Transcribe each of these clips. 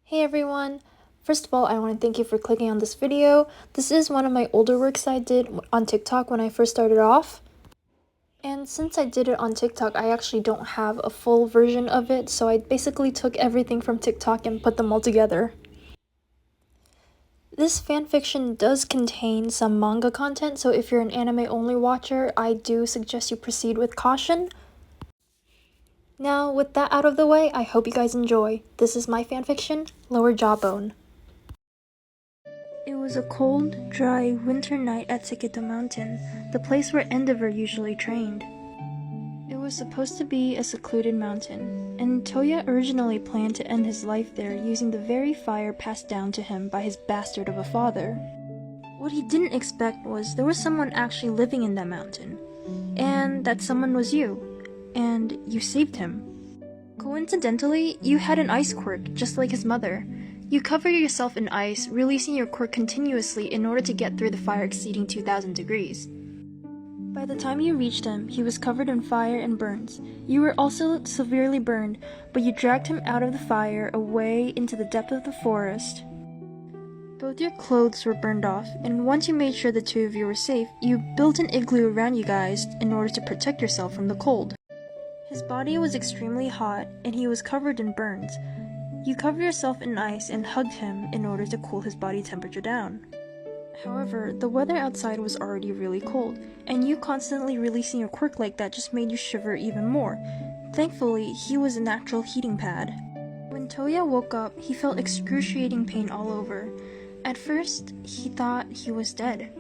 Hey everyone! First of all, I want to thank you for clicking on this video. This is one of my older works I did on TikTok when I first started off. And since I did it on TikTok, I actually don't have a full version of it, so I basically took everything from TikTok and put them all together. This fanfiction does contain some manga content, so if you're an anime-only watcher, I do suggest you proceed with caution. Now, with that out of the way, I hope you guys enjoy. This is my fanfiction, Lower Jawbone. It was a cold, dry, winter night at Sekito Mountain, the place where Endeavor usually trained. It was supposed to be a secluded mountain, and Toya originally planned to end his life there using the very fire passed down to him by his bastard of a father. What he didn't expect was there was someone actually living in that mountain, and that someone was you, and you saved him. Coincidentally, you had an ice quirk just like his mother. You covered yourself in ice, releasing your quirk continuously in order to get through the fire exceeding 2,000 degrees. By the time you reached him, he was covered in fire and burns. You were also severely burned, but you dragged him out of the fire away into the depth of the forest. Both your clothes were burned off, and once you made sure the two of you were safe, you built an igloo around you guys in order to protect yourself from the cold. His body was extremely hot, and he was covered in burns. You covered yourself in ice and hugged him in order to cool his body temperature down. However, the weather outside was already really cold, and you constantly releasing your quirk like that just made you shiver even more. Thankfully, he was a natural heating pad. When Toya woke up, he felt excruciating pain all over. At first, he thought he was dead,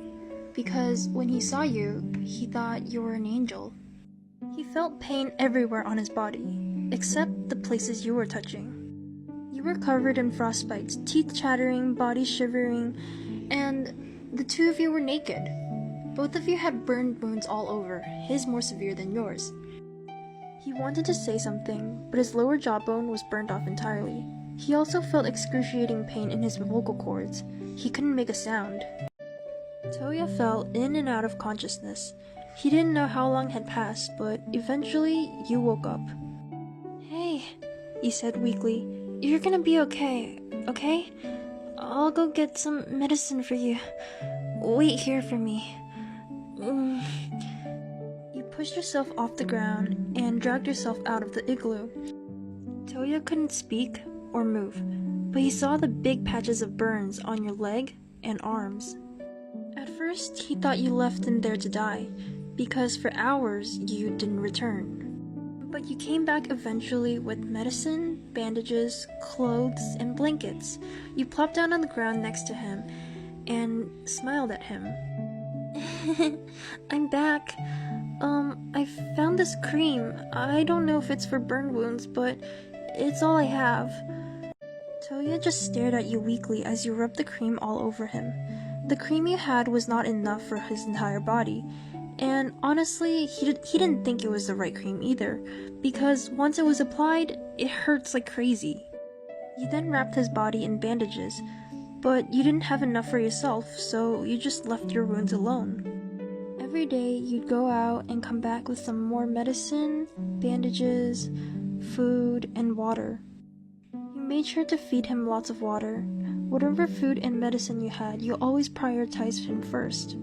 because when he saw you, he thought you were an angel. He felt pain everywhere on his body, except the places you were touching. You were covered in frostbites, teeth chattering, body shivering, and the two of you were naked. Both of you had burned wounds all over, his more severe than yours. He wanted to say something, but his lower jawbone was burned off entirely. He also felt excruciating pain in his vocal cords. He couldn't make a sound. Toya fell in and out of consciousness. He didn't know how long had passed, but eventually you woke up. "Hey," you said weakly. "You're gonna be okay, okay? I'll go get some medicine for you. Wait here for me." You pushed yourself off the ground and dragged yourself out of the igloo. Toya couldn't speak or move, but he saw the big patches of burns on your leg and arms. At first, he thought you left him there to die, because for hours you didn't return. But you came back eventually with medicine, bandages, clothes, and blankets. You plopped down on the ground next to him and smiled at him. "I'm back. I found this cream. I don't know if it's for burn wounds, but it's all I have." Toya just stared at you weakly as you rubbed the cream all over him. The cream you had was not enough for his entire body. And honestly, he didn't think it was the right cream either, because once it was applied, it hurts like crazy. You then wrapped his body in bandages, but you didn't have enough for yourself, so you just left your wounds alone. Every day, you'd go out and come back with some more medicine, bandages, food, and water. You made sure to feed him lots of water. Whatever food and medicine you had, you always prioritized him first.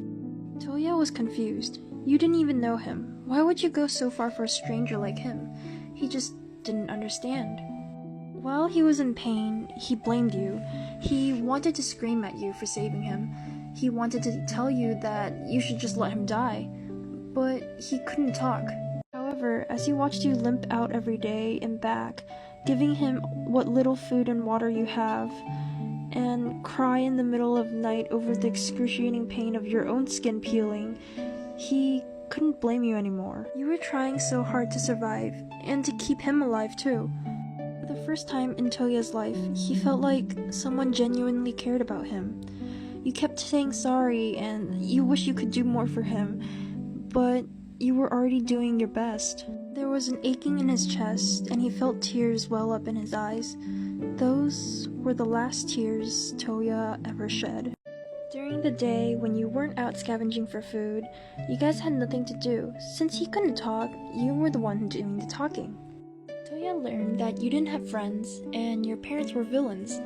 Toya was confused. You didn't even know him. Why would you go so far for a stranger like him? He just didn't understand. While he was in pain, he blamed you. He wanted to scream at you for saving him. He wanted to tell you that you should just let him die. But he couldn't talk. However, as he watched you limp out every day and back, giving him what little food and water you have, and cry in the middle of night over the excruciating pain of your own skin peeling, he couldn't blame you anymore. You were trying so hard to survive, and to keep him alive too. For the first time in Toya's life, he felt like someone genuinely cared about him. You kept saying sorry, and you wish you could do more for him, but you were already doing your best. There was an aching in his chest, and he felt tears well up in his eyes. Those were the last tears Toya ever shed. During the day, when you weren't out scavenging for food, you guys had nothing to do. Since he couldn't talk, you were the one doing the talking. Toya Toya learned that you didn't have friends and your parents were villains.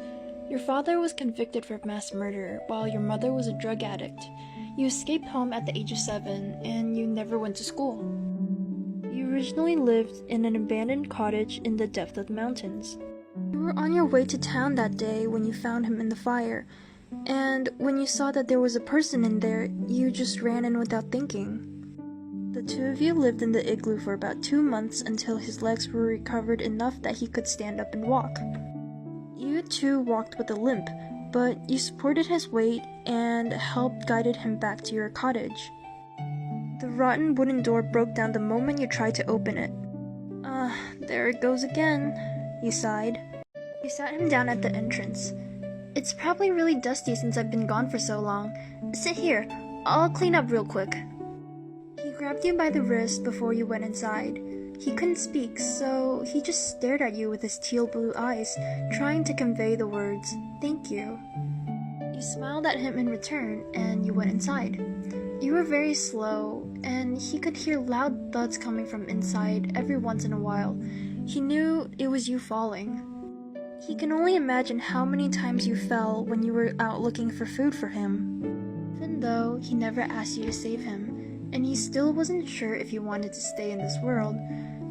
Your father was convicted for mass murder while your mother was a drug addict. You escaped home at the age of 7 and you never went to school. You originally lived in an abandoned cottage in the depth of the mountains. You were on your way to town that day when you found him in the fire, and when you saw that there was a person in there, you just ran in without thinking. The two of you lived in the igloo for about 2 months until his legs were recovered enough that he could stand up and walk. You two walked with a limp, but you supported his weight and helped guided him back to your cottage. The rotten wooden door broke down the moment you tried to open it. There it goes again, you sighed. You sat him down at the entrance. It's probably really dusty since I've been gone for so long. Sit here, I'll clean up real quick. He grabbed you by the wrist before you went inside. He couldn't speak, so he just stared at you with his teal blue eyes, trying to convey the words, "Thank you." You smiled at him in return, and you went inside. You were very slow, and he could hear loud thuds coming from inside every once in a while. He knew it was you falling. He can only imagine how many times you fell when you were out looking for food for him. Even though he never asked you to save him, and he still wasn't sure if you wanted to stay in this world,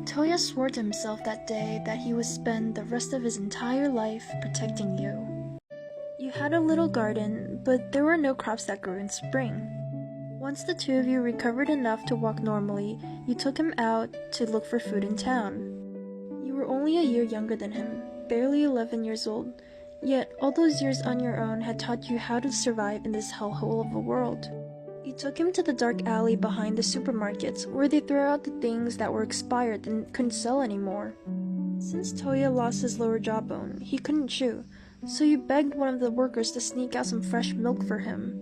Toya swore to himself that day that he would spend the rest of his entire life protecting you. You had a little garden, but there were no crops that grew in spring. Once the two of you recovered enough to walk normally, you took him out to look for food in town. You were only a year younger than him, barely 11 years old, yet all those years on your own had taught you how to survive in this hellhole of a world. You took him to the dark alley behind the supermarkets, where they threw out the things that were expired and couldn't sell anymore. Since Toya lost his lower jawbone, he couldn't chew, so you begged one of the workers to sneak out some fresh milk for him.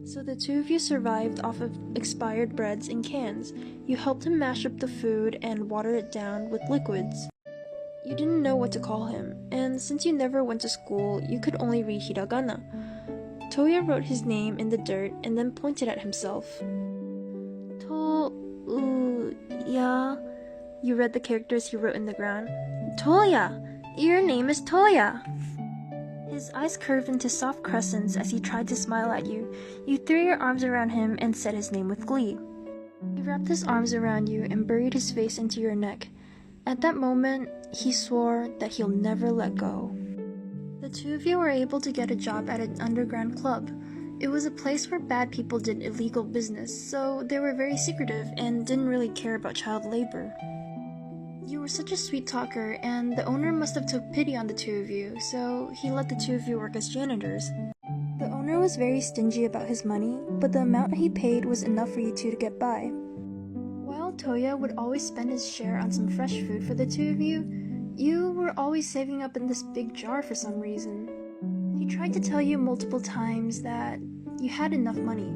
So the two of you survived off of expired breads and cans. You helped him mash up the food and water it down with liquids. You didn't know what to call him, and since you never went to school, you could only read hiragana. Toya wrote his name in the dirt and then pointed at himself. Toya. You read the characters he wrote in the ground. Toya! Your name is Toya! His eyes curved into soft crescents as he tried to smile at you. You threw your arms around him and said his name with glee. He wrapped his arms around you and buried his face into your neck. At that moment, he swore that he'll never let go. The two of you were able to get a job at an underground club. It was a place where bad people did illegal business, so they were very secretive and didn't really care about child labor. You were such a sweet talker, and the owner must have took pity on the two of you, so he let the two of you work as janitors. The owner was very stingy about his money, but the amount he paid was enough for you two to get by. While Toya would always spend his share on some fresh food for the two of you, you were always saving up in this big jar for some reason. He tried to tell you multiple times that you had enough money,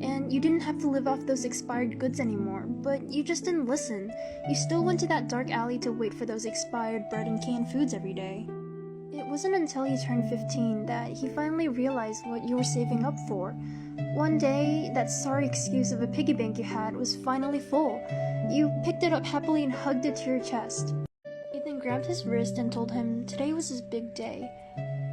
and you didn't have to live off those expired goods anymore, but you just didn't listen. You still went to that dark alley to wait for those expired bread and canned foods every day. It wasn't until he turned 15 that he finally realized what you were saving up for. One day, that sorry excuse of a piggy bank you had was finally full. You picked it up happily and hugged it to your chest. You then grabbed his wrist and told him today was his big day.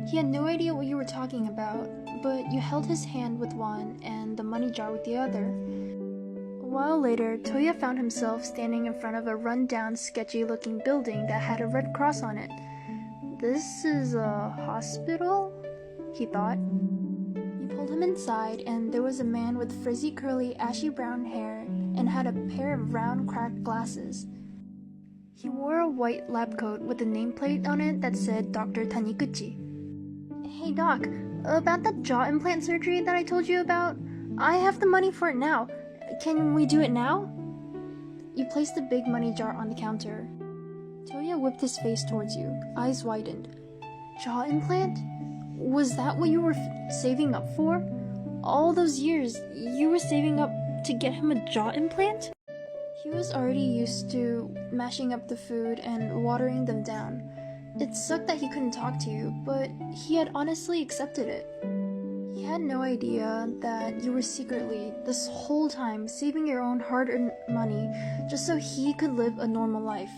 He had no idea what you were talking about, but you held his hand with one and the money jar with the other. A while later, Toya found himself standing in front of a run-down, sketchy-looking building that had a red cross on it. This is a hospital? He thought. You pulled him inside, and there was a man with frizzy, curly, ashy brown hair and had a pair of round, cracked glasses. He wore a white lab coat with a nameplate on it that said Dr. Taniguchi. Hey doc, about that jaw implant surgery that I told you about, I have the money for it now. Can we do it now? You placed the big money jar on the counter. Toya whipped his face towards you, eyes widened. Jaw implant? Was that what you were saving up for? All those years, you were saving up to get him a jaw implant? He was already used to mashing up the food and watering them down. It sucked that he couldn't talk to you, but he had honestly accepted it. He had no idea that you were secretly, this whole time, saving your own hard-earned money just so he could live a normal life.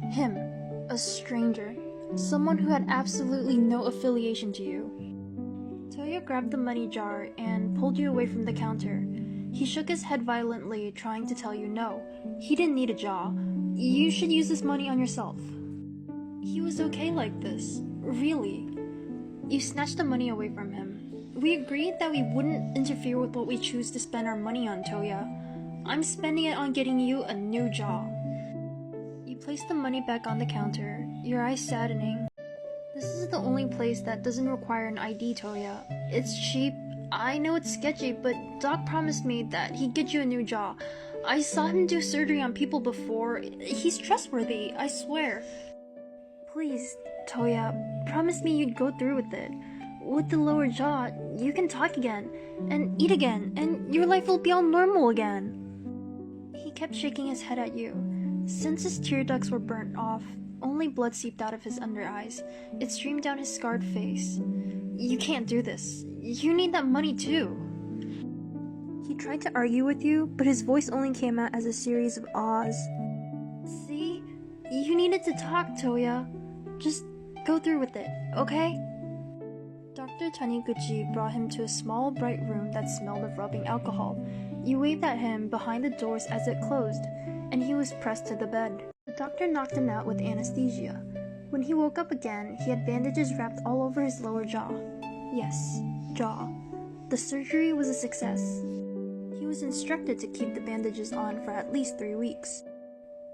Him. a stranger, someone who had absolutely no affiliation to you. Toya grabbed the money jar and pulled you away from the counter. He shook his head violently, trying to tell you no. He didn't need a jaw. You should use this money on yourself. He was okay like this. Really. You snatched the money away from him. We agreed that we wouldn't interfere with what we choose to spend our money on, Toya. I'm spending it on getting you a new jaw. You placed the money back on the counter, your eyes saddening. This is the only place that doesn't require an ID, Toya. It's cheap. I know it's sketchy, but Doc promised me that he'd get you a new jaw. I saw him do surgery on people before. He's trustworthy, I swear. Please, Toya, promise me you'd go through with it. With the lower jaw, you can talk again, and eat again, and your life will be all normal again. He kept shaking his head at you. Since his tear ducts were burnt off, only blood seeped out of his under eyes. It streamed down his scarred face. You can't do this. You need that money too. He tried to argue with you, but his voice only came out as a series of ahs. See? You needed to talk, Toya. Just go through with it, okay? Dr. Taniguchi brought him to a small, bright room that smelled of rubbing alcohol. You waved at him behind the doors as it closed, and he was pressed to the bed. The doctor knocked him out with anesthesia. When he woke up again, he had bandages wrapped all over his lower jaw. Yes, jaw. The surgery was a success. He was instructed to keep the bandages on for at least 3 weeks.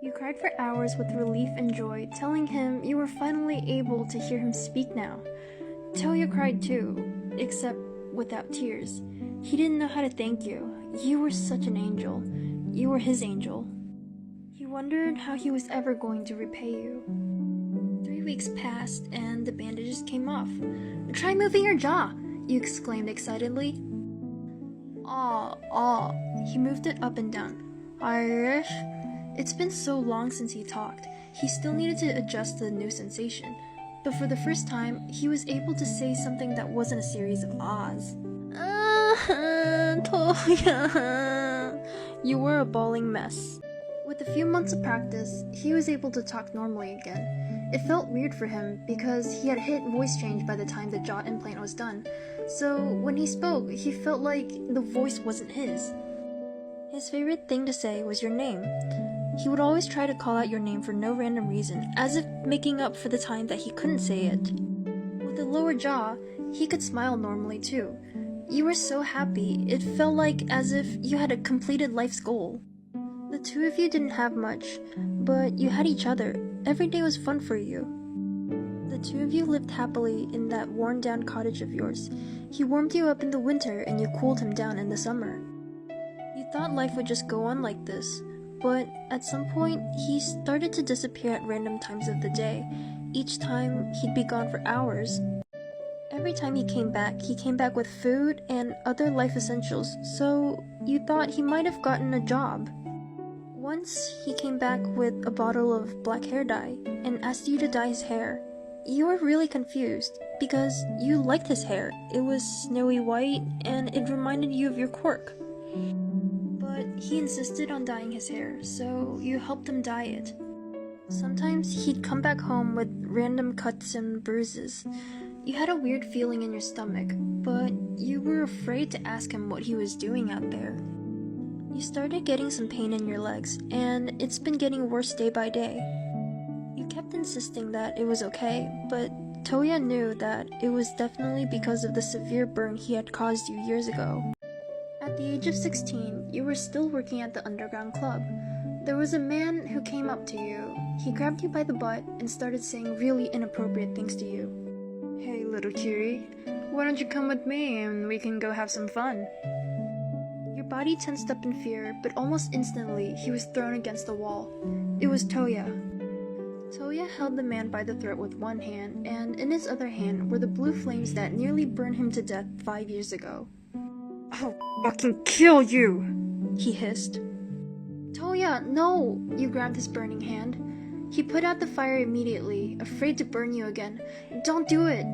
You cried for hours with relief and joy, telling him you were finally able to hear him speak now. Toya cried too, except without tears. He didn't know how to thank you. You were such an angel. You were his angel. He wondered how he was ever going to repay you. 3 weeks passed, and the bandages came off. Try moving your jaw, you exclaimed excitedly. Aw. He moved it up and down. Irish? It's been so long since he talked. He still needed to adjust to the new sensation. But for the first time, he was able to say something that wasn't a series of ahs. Toya. You were a bawling mess. With a few months of practice, he was able to talk normally again. It felt weird for him because he had hit voice change by the time the jaw implant was done. So when he spoke, he felt like the voice wasn't his. His favorite thing to say was your name. He would always try to call out your name for no random reason, as if making up for the time that he couldn't say it. With the lower jaw, he could smile normally too. You were so happy, it felt like as if you had a completed life's goal. The two of you didn't have much, but you had each other. Every day was fun for you. The two of you lived happily in that worn-down cottage of yours. He warmed you up in the winter and you cooled him down in the summer. You thought life would just go on like this, but at some point, he started to disappear at random times of the day. Each time, he'd be gone for hours. Every time he came back with food and other life essentials, so you thought he might have gotten a job. Once, he came back with a bottle of black hair dye and asked you to dye his hair. You were really confused, because you liked his hair. It was snowy white, and it reminded you of your quirk. But he insisted on dyeing his hair, so you helped him dye it. Sometimes he'd come back home with random cuts and bruises. You had a weird feeling in your stomach, but you were afraid to ask him what he was doing out there. You started getting some pain in your legs, and it's been getting worse day by day. You kept insisting that it was okay, but Toya knew that it was definitely because of the severe burn he had caused you years ago. At the age of 16, you were still working at the underground club. There was a man who came up to you. He grabbed you by the butt and started saying really inappropriate things to you. Hey, little cutie, why don't you come with me and we can go have some fun? Your body tensed up in fear, but almost instantly, he was thrown against the wall. It was Toya. Toya held the man by the throat with one hand, and in his other hand were the blue flames that nearly burned him to death 5 years ago. I'll fucking kill you, he hissed. Toya, no! You grabbed his burning hand. He put out the fire immediately, afraid to burn you again. Don't do it!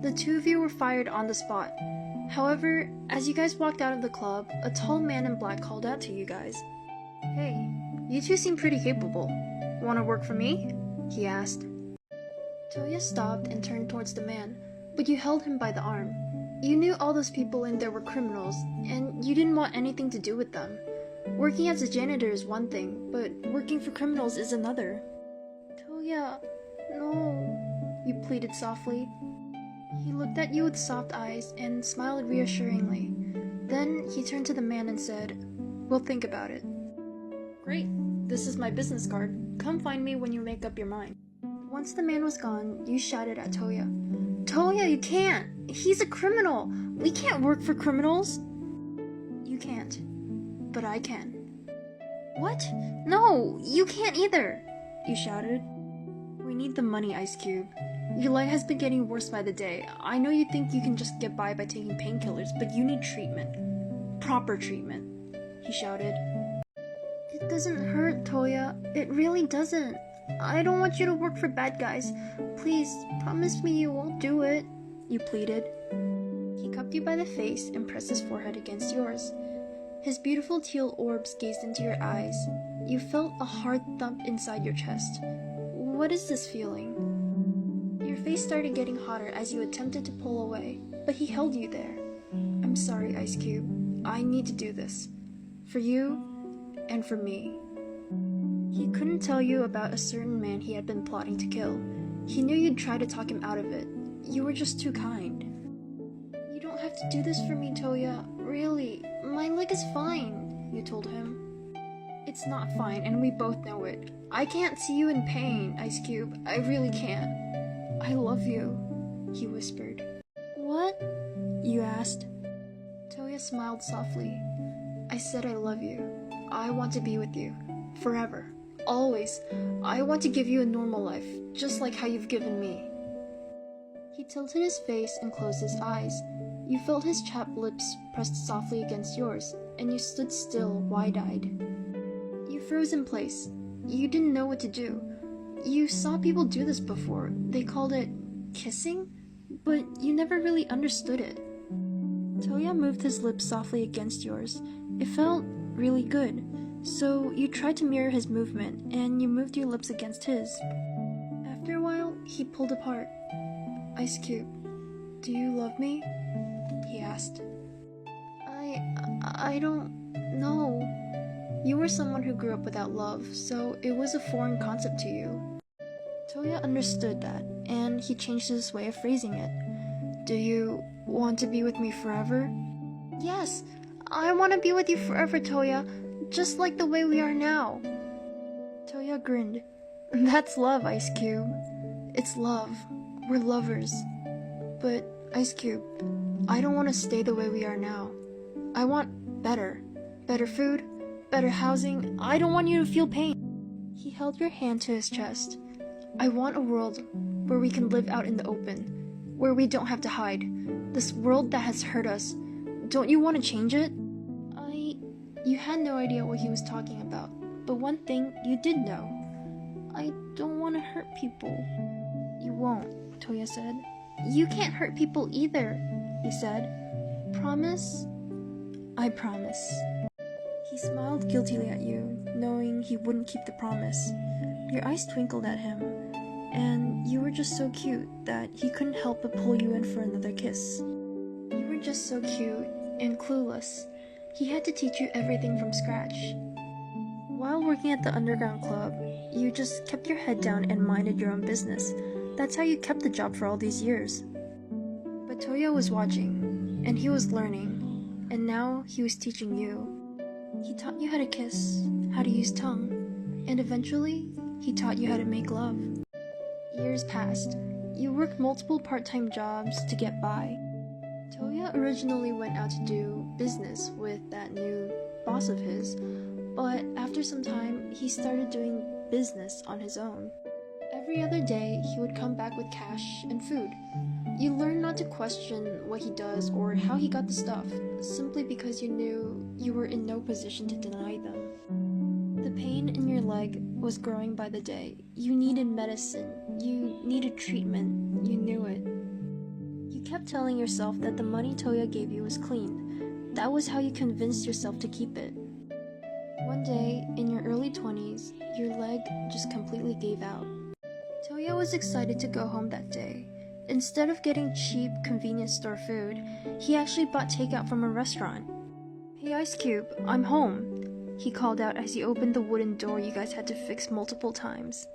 The two of you were fired on the spot. However, as you guys walked out of the club, a tall man in black called out to you guys. Hey, you two seem pretty capable. Wanna work for me? He asked. Toya stopped and turned towards the man, but you held him by the arm. You knew all those people in there were criminals, and you didn't want anything to do with them. Working as a janitor is one thing, but working for criminals is another. Toya, no, you pleaded softly. He looked at you with soft eyes and smiled reassuringly. Then he turned to the man and said, "We'll think about it." "Great, this is my business card. Come find me when you make up your mind." Once the man was gone, you shouted at Toya. "Toya, you can't! He's a criminal! We can't work for criminals!" "You can't, but I can." "What? No, you can't either!" you shouted. "We need the money, Ice Cube. Your leg has been getting worse by the day. I know you think you can just get by taking painkillers, but you need treatment. Proper treatment," he shouted. "It doesn't hurt, Toya. It really doesn't. I don't want you to work for bad guys. Please, promise me you won't do it," you pleaded. He cupped you by the face and pressed his forehead against yours. His beautiful teal orbs gazed into your eyes. You felt a hard thump inside your chest. What is this feeling? Your face started getting hotter as you attempted to pull away, but he held you there. "I'm sorry, Ice Cube. I need to do this. For you, and for me." He couldn't tell you about a certain man he had been plotting to kill. He knew you'd try to talk him out of it. You were just too kind. "You don't have to do this for me, Toya. Really, my leg is fine," you told him. "It's not fine, and we both know it. I can't see you in pain, Ice Cube. I really can't." "I love you," he whispered. "What?" you asked. Toya smiled softly. "I said I love you. I want to be with you. Forever. Always. I want to give you a normal life, just like how you've given me." He tilted his face and closed his eyes. You felt his chapped lips pressed softly against yours, and you stood still, wide-eyed. You froze in place. You didn't know what to do. You saw people do this before. They called it kissing, but you never really understood it. Toya moved his lips softly against yours. It felt really good. So you tried to mirror his movement, and you moved your lips against his. After a while, he pulled apart. "Ice Cube, do you love me?" he asked. I don't know. You were someone who grew up without love, so it was a foreign concept to you. Toya understood that, and he changed his way of phrasing it. "Do you want to be with me forever?" "Yes, I want to be with you forever, Toya. Just like the way we are now." Toya grinned. "That's love, Ice Cube. It's love. We're lovers. But, Ice Cube, I don't want to stay the way we are now. I want better. Better food, better housing. I don't want you to feel pain." He held your hand to his chest. "I want a world where we can live out in the open, where we don't have to hide. This world that has hurt us. Don't you want to change it?" You had no idea what he was talking about, but one thing you did know. "I don't want to hurt people." "You won't," Toya said. "You can't hurt people either," he said. "Promise?" "I promise." He smiled guiltily at you, knowing he wouldn't keep the promise. Your eyes twinkled at him, and you were just so cute that he couldn't help but pull you in for another kiss. You were just so cute and clueless. He had to teach you everything from scratch. While working at the underground club, you just kept your head down and minded your own business. That's how you kept the job for all these years. But Toya was watching, and he was learning, and now he was teaching you. He taught you how to kiss, how to use tongue, and eventually, he taught you how to make love. Years passed. You worked multiple part-time jobs to get by. Toya originally went out to do business with that new boss of his, but after some time, he started doing business on his own. Every other day, he would come back with cash and food. You learned not to question what he does or how he got the stuff, simply because you knew you were in no position to deny them. The pain in your leg was growing by the day. You needed medicine. You needed treatment. You knew it. You kept telling yourself that the money Toya gave you was clean. That was how you convinced yourself to keep it. One day, in your early 20s, your leg just completely gave out. Toya was excited to go home that day. Instead of getting cheap convenience store food, he actually bought takeout from a restaurant. "Hey Ice Cube, I'm home," he called out as he opened the wooden door you guys had to fix multiple times.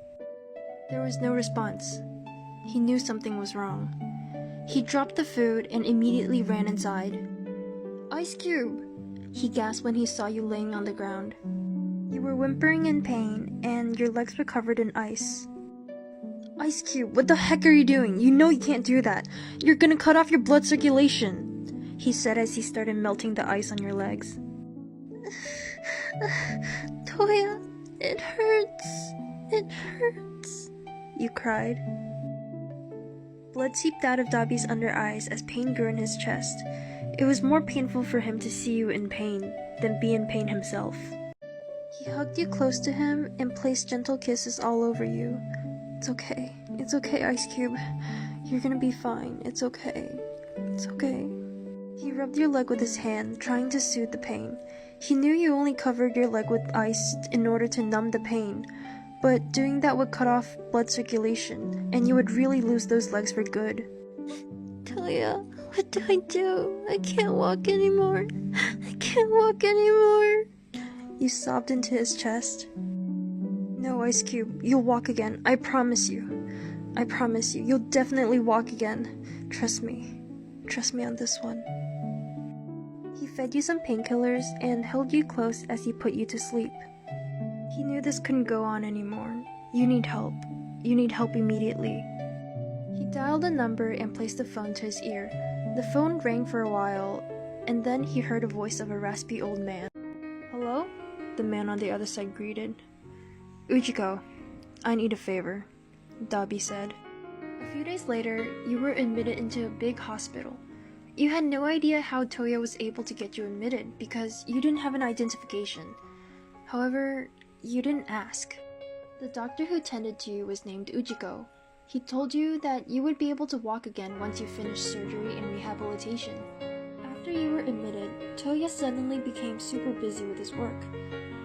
There was no response. He knew something was wrong. He dropped the food and immediately ran inside. "Ice Cube!" he gasped when he saw you laying on the ground. You were whimpering in pain, and your legs were covered in ice. "Ice Cube, what the heck are you doing? You know you can't do that. You're gonna cut off your blood circulation," he said as he started melting the ice on your legs. "Toya, it hurts. It hurts," you cried. Blood seeped out of Dabi's under eyes as pain grew in his chest. It was more painful for him to see you in pain than be in pain himself. He hugged you close to him and placed gentle kisses all over you. It's okay, Ice Cube. You're gonna be fine. It's okay. He rubbed your leg with his hand, trying to soothe the pain. He knew you only covered your leg with ice in order to numb the pain, but doing that would cut off blood circulation, and you would really lose those legs for good. "Toya, what do I do? I can't walk anymore. You sobbed into his chest. "No, Ice Cube, you'll walk again. I promise you. You'll definitely walk again. Trust me on this one." He fed you some painkillers and held you close as he put you to sleep. He knew this couldn't go on anymore. You need help. You need help immediately. He dialed a number and placed the phone to his ear. The phone rang for a while, and then he heard a voice of a raspy old man. "Hello?" the man on the other side greeted. "Ujiko, I need a favor," Dabi said. A few days later, you were admitted into a big hospital. You had no idea how Toya was able to get you admitted because you didn't have an identification. However, you didn't ask. The doctor who tended to you was named Ujiko. He told you that you would be able to walk again once you finished surgery and rehabilitation. After you were admitted, Toya suddenly became super busy with his work.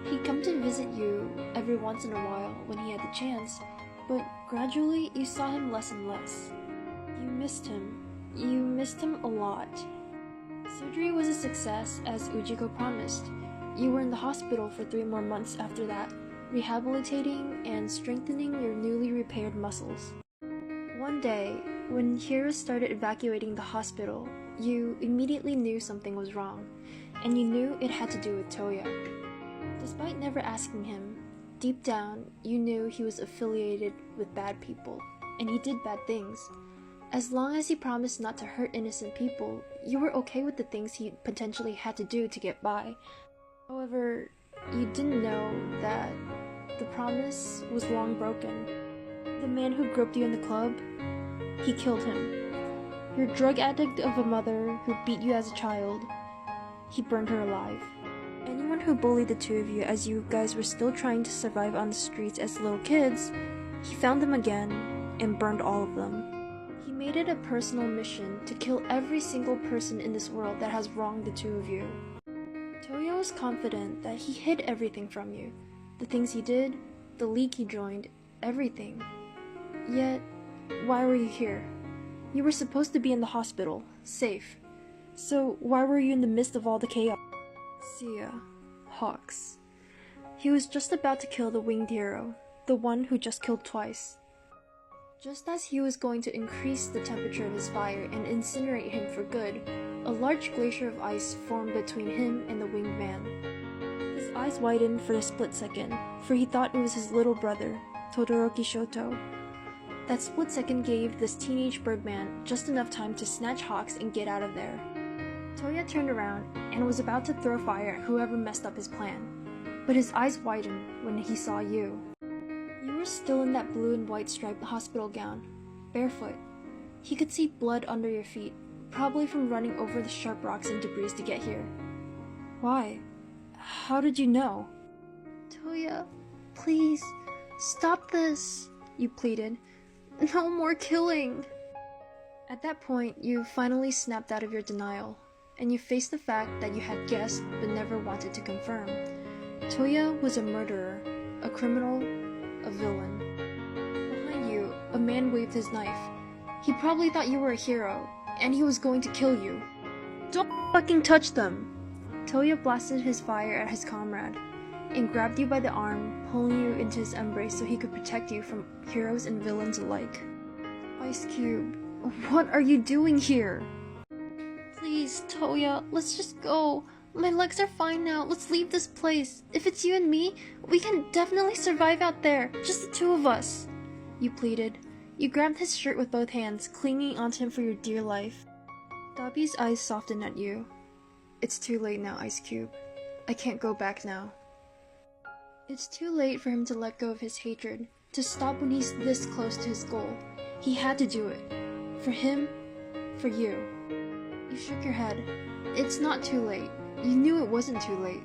He'd come to visit you every once in a while when he had the chance, but gradually you saw him less and less. You missed him. You missed him a lot. Surgery was a success, as Ujiko promised. You were in the hospital for 3 more months after that, rehabilitating and strengthening your newly repaired muscles. One day, when heroes started evacuating the hospital, you immediately knew something was wrong, and you knew it had to do with Toya. Despite never asking him, deep down, you knew he was affiliated with bad people, and he did bad things. As long as he promised not to hurt innocent people, you were okay with the things he potentially had to do to get by. However, you didn't know that the promise was long broken. The man who groped you in the club, he killed him. Your drug addict of a mother who beat you as a child, he burned her alive. Anyone who bullied the two of you as you guys were still trying to survive on the streets as little kids, he found them again and burned all of them. He made it a personal mission to kill every single person in this world that has wronged the two of you. Toya was confident that he hid everything from you. The things he did, the league he joined, everything. Yet, why were you here? You were supposed to be in the hospital, safe. So why were you in the midst of all the chaos? Sia, Hawks. He was just about to kill the winged hero, the one who just killed twice. Just as he was going to increase the temperature of his fire and incinerate him for good, a large glacier of ice formed between him and the winged man. His eyes widened for a split second, for he thought it was his little brother, Todoroki Shoto. That split second gave this teenage birdman just enough time to snatch Hawks and get out of there. Toya turned around and was about to throw fire at whoever messed up his plan, but his eyes widened when he saw you. You were still in that blue and white striped hospital gown, barefoot. He could see blood under your feet, probably from running over the sharp rocks and debris to get here. Why? How did you know? "Toya, please, stop this," you pleaded. "No more killing." At that point, you finally snapped out of your denial, and you faced the fact that you had guessed but never wanted to confirm. Toya was a murderer, a criminal, a villain. Behind you, man waved his knife. He probably thought you were a hero, and he was going to kill you. Don't fucking touch them! Toya blasted his fire at his comrade, and grabbed you by the arm, pulling you into his embrace so he could protect you from heroes and villains alike. Ice Cube, what are you doing here? Please, Toya, let's just go. My legs are fine now. Let's leave this place. If it's you and me, we can definitely survive out there. Just the two of us. You pleaded. You grabbed his shirt with both hands, clinging onto him for your dear life. Dabi's eyes softened at you. It's too late now, Ice Cube. I can't go back now. It's too late for him to let go of his hatred, to stop when he's this close to his goal. He had to do it. For him, for you. You shook your head. It's not too late. You knew it wasn't too late.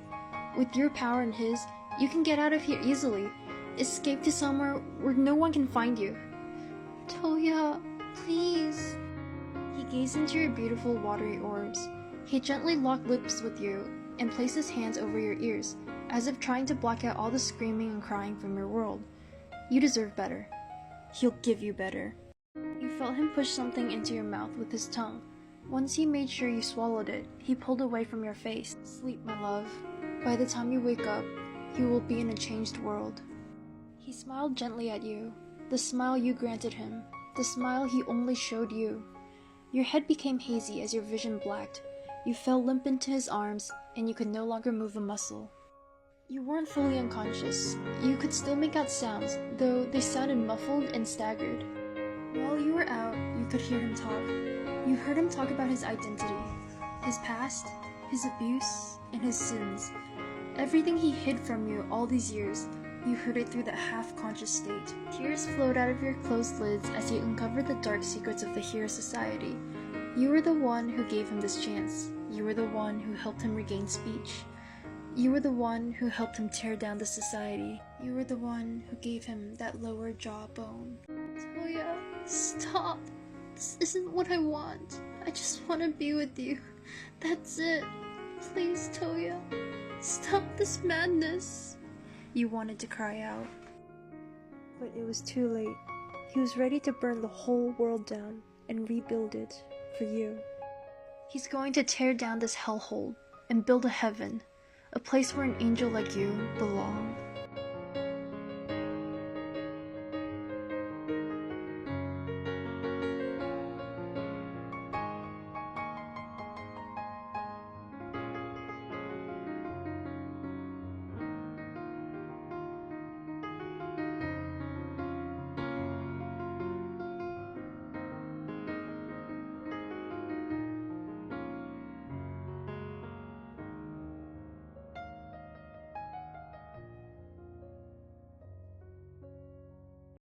With your power and his, you can get out of here easily. Escape to somewhere where no one can find you. Toya, please. He gazed into your beautiful watery orbs. He gently locked lips with you and placed his hands over your ears, as if trying to block out all the screaming and crying from your world. You deserve better. He'll give you better. You felt him push something into your mouth with his tongue. Once he made sure you swallowed it, he pulled away from your face. Sleep, my love. By the time you wake up, you will be in a changed world. He smiled gently at you, the smile you granted him, the smile he only showed you. Your head became hazy as your vision blacked. You fell limp into his arms, and you could no longer move a muscle. You weren't fully unconscious. You could still make out sounds, though they sounded muffled and staggered. While you were out, you could hear him talk. You heard him talk about his identity, his past, his abuse, and his sins. Everything he hid from you all these years, you heard it through that half-conscious state. Tears flowed out of your closed lids as you uncovered the dark secrets of the Hero Society. You were the one who gave him this chance. You were the one who helped him regain speech. You were the one who helped him tear down the society. You were the one who gave him that lower jawbone. Toya, stop. This isn't what I want. I just want to be with you. That's it. Please, Toya. Stop this madness. You wanted to cry out. But it was too late. He was ready to burn the whole world down and rebuild it for you. He's going to tear down this hellhole and build a heaven, a place where an angel like you belong.